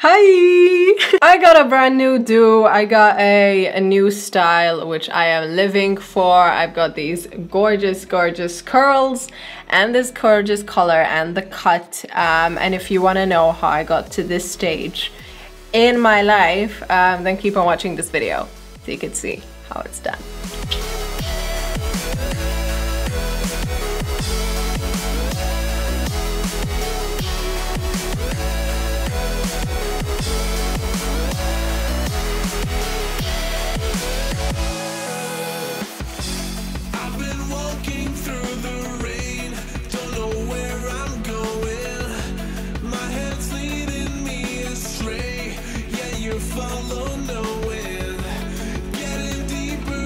Hi! I got a brand new do. I got a new style which I am living for. I've got these gorgeous curls and this gorgeous color and the cut. And if you want to know how I got to this stage in my life, then keep on watching this video so you can see how it's done. Follow nowhere, getting deeper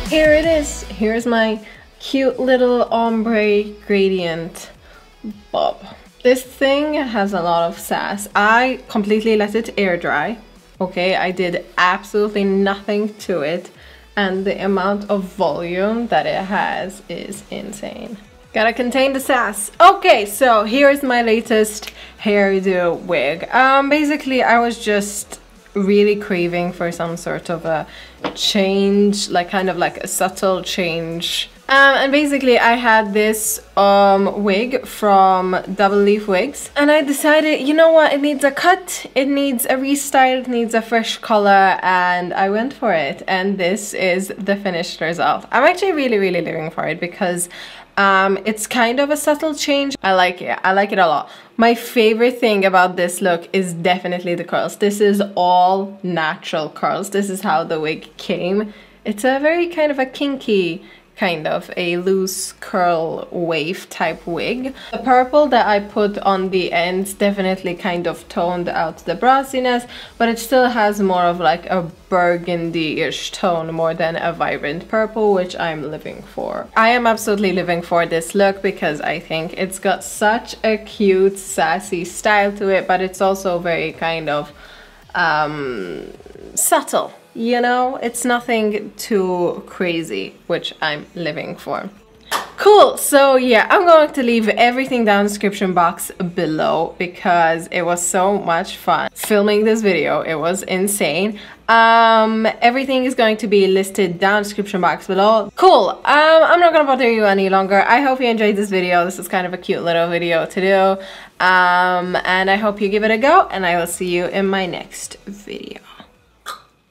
here it is. Here's my cute little ombre gradient bob. This thing has a lot of sass. I completely let it air dry. Okay, I did absolutely nothing to it, and the amount of volume that it has is insane. Gotta contain the sass. Okay, so here's my latest hairdo wig. Basically I was just really craving for some sort of a change, like kind of like a subtle change. And basically I had this wig from Double Leaf Wigs, and I decided, you know what, it needs a cut, it needs a restyle, it needs a fresh color, and I went for it, and this is the finished result. I'm actually really living for it because it's kind of a subtle change. I like it a lot. My favorite thing about this look is definitely the curls. This is all natural curls. This is how the wig came. It's a very kind of a kinky, kind of a loose curl wave type wig. The purple that I put on the ends definitely kind of toned out the brassiness, but it still has more of like a burgundy-ish tone more than a vibrant purple, which I'm living for. I am absolutely living for this look because I think it's got such a cute, sassy style to it, but it's also very kind of subtle. You know, it's nothing too crazy, which I'm living for. Cool, so yeah, I'm going to leave everything down in the description box below because it was so much fun filming this video. It was insane. Everything is going to be listed down in the description box below. Cool, I'm not gonna bother you any longer. I hope you enjoyed this video. This is kind of a cute little video to do. And I hope you give it a go, and I will see you in my next video.